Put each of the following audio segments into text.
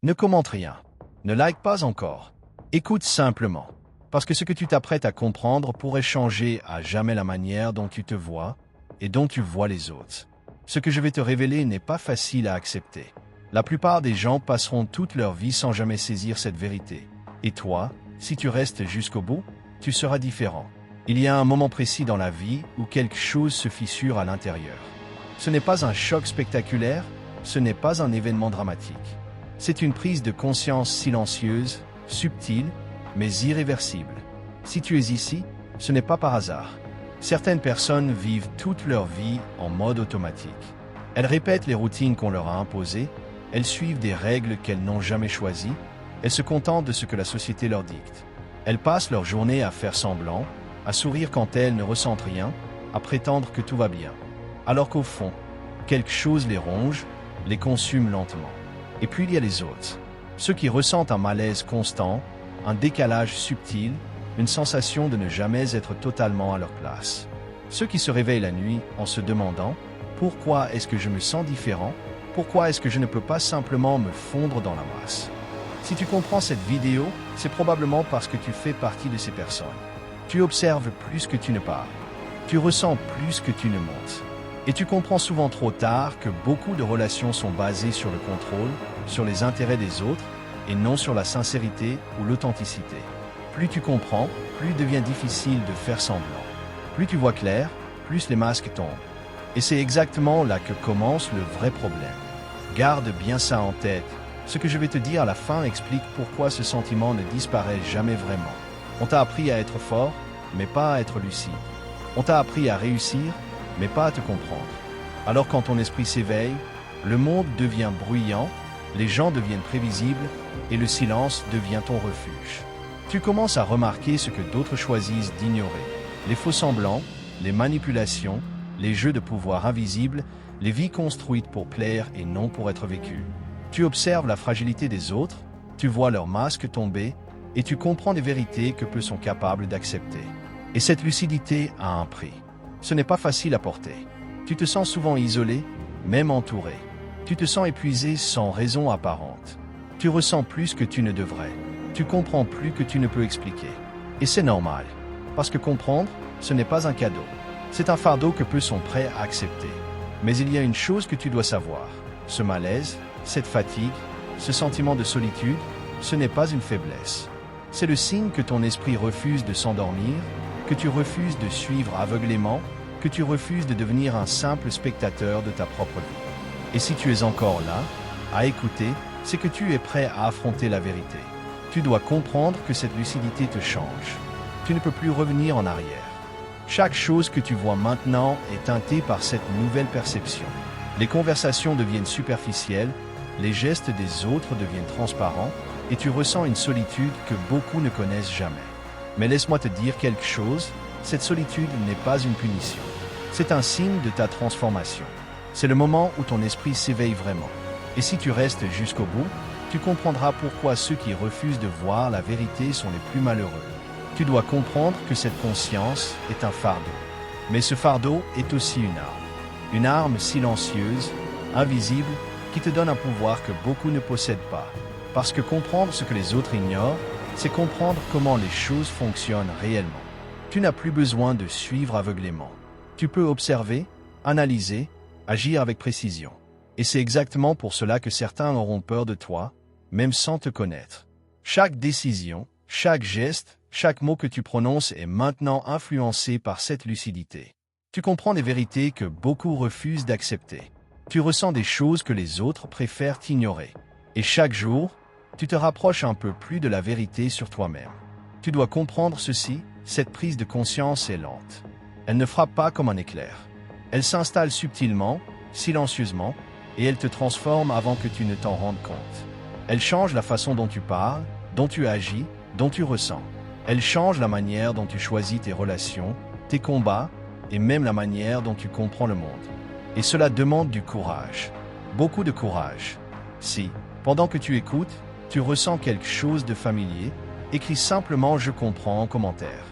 Ne commente rien. Ne like pas encore. Écoute simplement. Parce que ce que tu t'apprêtes à comprendre pourrait changer à jamais la manière dont tu te vois et dont tu vois les autres. Ce que je vais te révéler n'est pas facile à accepter. La plupart des gens passeront toute leur vie sans jamais saisir cette vérité. Et toi, si tu restes jusqu'au bout, tu seras différent. Il y a un moment précis dans la vie où quelque chose se fissure à l'intérieur. Ce n'est pas un choc spectaculaire, ce n'est pas un événement dramatique. C'est une prise de conscience silencieuse, subtile, mais irréversible. Si tu es ici, ce n'est pas par hasard. Certaines personnes vivent toute leur vie en mode automatique. Elles répètent les routines qu'on leur a imposées, elles suivent des règles qu'elles n'ont jamais choisies, elles se contentent de ce que la société leur dicte. Elles passent leur journée à faire semblant, à sourire quand elles ne ressentent rien, à prétendre que tout va bien. Alors qu'au fond, quelque chose les ronge, les consume lentement. Et puis il y a les autres. Ceux qui ressentent un malaise constant, un décalage subtil, une sensation de ne jamais être totalement à leur place. Ceux qui se réveillent la nuit en se demandant « Pourquoi est-ce que je me sens différent? Pourquoi est-ce que je ne peux pas simplement me fondre dans la masse ?» Si tu comprends cette vidéo, c'est probablement parce que tu fais partie de ces personnes. Tu observes plus que tu ne parles. Tu ressens plus que tu ne montres. Et tu comprends souvent trop tard que beaucoup de relations sont basées sur le contrôle, sur les intérêts des autres, et non sur la sincérité ou l'authenticité. Plus tu comprends, plus il devient difficile de faire semblant. Plus tu vois clair, plus les masques tombent. Et c'est exactement là que commence le vrai problème. Garde bien ça en tête. Ce que je vais te dire à la fin explique pourquoi ce sentiment ne disparaît jamais vraiment. On t'a appris à être fort, mais pas à être lucide. On t'a appris à réussir, mais pas à te comprendre. Alors quand ton esprit s'éveille, le monde devient bruyant, les gens deviennent prévisibles et le silence devient ton refuge. Tu commences à remarquer ce que d'autres choisissent d'ignorer. Les faux-semblants, les manipulations, les jeux de pouvoir invisibles, les vies construites pour plaire et non pour être vécues. Tu observes la fragilité des autres, tu vois leurs masques tomber et tu comprends des vérités que peu sont capables d'accepter. Et cette lucidité a un prix. Ce n'est pas facile à porter. Tu te sens souvent isolé, même entouré. Tu te sens épuisé sans raison apparente. Tu ressens plus que tu ne devrais. Tu comprends plus que tu ne peux expliquer. Et c'est normal. Parce que comprendre, ce n'est pas un cadeau. C'est un fardeau que peu sont prêts à accepter. Mais il y a une chose que tu dois savoir. Ce malaise, cette fatigue, ce sentiment de solitude, ce n'est pas une faiblesse. C'est le signe que ton esprit refuse de s'endormir, que tu refuses de suivre aveuglément, que tu refuses de devenir un simple spectateur de ta propre vie. Et si tu es encore là, à écouter, c'est que tu es prêt à affronter la vérité. Tu dois comprendre que cette lucidité te change. Tu ne peux plus revenir en arrière. Chaque chose que tu vois maintenant est teintée par cette nouvelle perception. Les conversations deviennent superficielles, les gestes des autres deviennent transparents, et tu ressens une solitude que beaucoup ne connaissent jamais. Mais laisse-moi te dire quelque chose, cette solitude n'est pas une punition. C'est un signe de ta transformation. C'est le moment où ton esprit s'éveille vraiment. Et si tu restes jusqu'au bout, tu comprendras pourquoi ceux qui refusent de voir la vérité sont les plus malheureux. Tu dois comprendre que cette conscience est un fardeau. Mais ce fardeau est aussi une arme. Une arme silencieuse, invisible, qui te donne un pouvoir que beaucoup ne possèdent pas. Parce que comprendre ce que les autres ignorent, c'est comprendre comment les choses fonctionnent réellement. Tu n'as plus besoin de suivre aveuglément. Tu peux observer, analyser, agir avec précision. Et c'est exactement pour cela que certains auront peur de toi, même sans te connaître. Chaque décision, chaque geste, chaque mot que tu prononces est maintenant influencé par cette lucidité. Tu comprends des vérités que beaucoup refusent d'accepter. Tu ressens des choses que les autres préfèrent ignorer. Et chaque jour, tu te rapproches un peu plus de la vérité sur toi-même. Tu dois comprendre ceci, cette prise de conscience est lente. Elle ne frappe pas comme un éclair. Elle s'installe subtilement, silencieusement, et elle te transforme avant que tu ne t'en rendes compte. Elle change la façon dont tu parles, dont tu agis, dont tu ressens. Elle change la manière dont tu choisis tes relations, tes combats, et même la manière dont tu comprends le monde. Et cela demande du courage. Beaucoup de courage. Si, pendant que tu écoutes, tu ressens quelque chose de familier, écris simplement « Je comprends » en commentaire.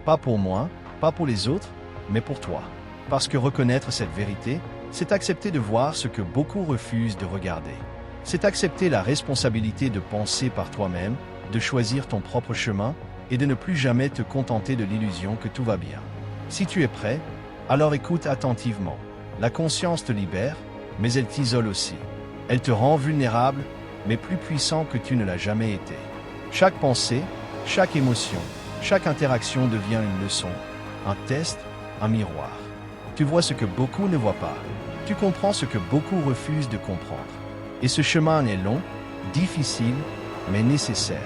Pas pour moi, pas pour les autres, mais pour toi. Parce que reconnaître cette vérité, c'est accepter de voir ce que beaucoup refusent de regarder. C'est accepter la responsabilité de penser par toi-même, de choisir ton propre chemin et de ne plus jamais te contenter de l'illusion que tout va bien. Si tu es prêt, alors écoute attentivement. La conscience te libère, mais elle t'isole aussi. Elle te rend vulnérable, mais plus puissant que tu ne l'as jamais été. Chaque pensée, chaque émotion, chaque interaction devient une leçon, un test, un miroir. Tu vois ce que beaucoup ne voient pas. Tu comprends ce que beaucoup refusent de comprendre. Et ce chemin est long, difficile, mais nécessaire.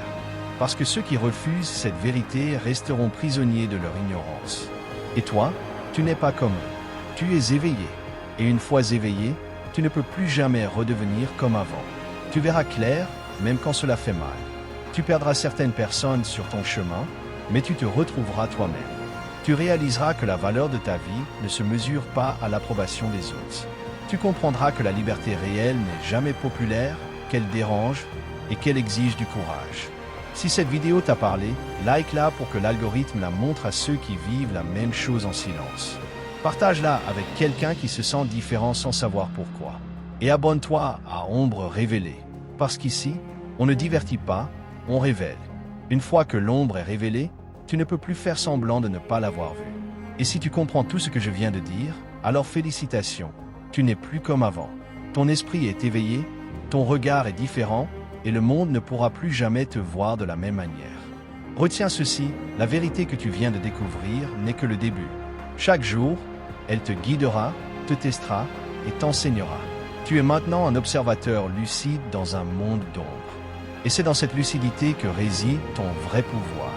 Parce que ceux qui refusent cette vérité resteront prisonniers de leur ignorance. Et toi, tu n'es pas comme eux. Tu es éveillé. Et une fois éveillé, tu ne peux plus jamais redevenir comme avant. Tu verras clair, même quand cela fait mal. Tu perdras certaines personnes sur ton chemin, mais tu te retrouveras toi-même. Tu réaliseras que la valeur de ta vie ne se mesure pas à l'approbation des autres. Tu comprendras que la liberté réelle n'est jamais populaire, qu'elle dérange et qu'elle exige du courage. Si cette vidéo t'a parlé, like-la pour que l'algorithme la montre à ceux qui vivent la même chose en silence. Partage-la avec quelqu'un qui se sent différent sans savoir pourquoi. Et abonne-toi à Ombre Révélée. Parce qu'ici, on ne divertit pas, on révèle. Une fois que l'ombre est révélée, tu ne peux plus faire semblant de ne pas l'avoir vue. Et si tu comprends tout ce que je viens de dire, alors félicitations, tu n'es plus comme avant. Ton esprit est éveillé, ton regard est différent, et le monde ne pourra plus jamais te voir de la même manière. Retiens ceci, la vérité que tu viens de découvrir n'est que le début. Chaque jour, elle te guidera, te testera et t'enseignera. Tu es maintenant un observateur lucide dans un monde d'ombre. Et c'est dans cette lucidité que réside ton vrai pouvoir.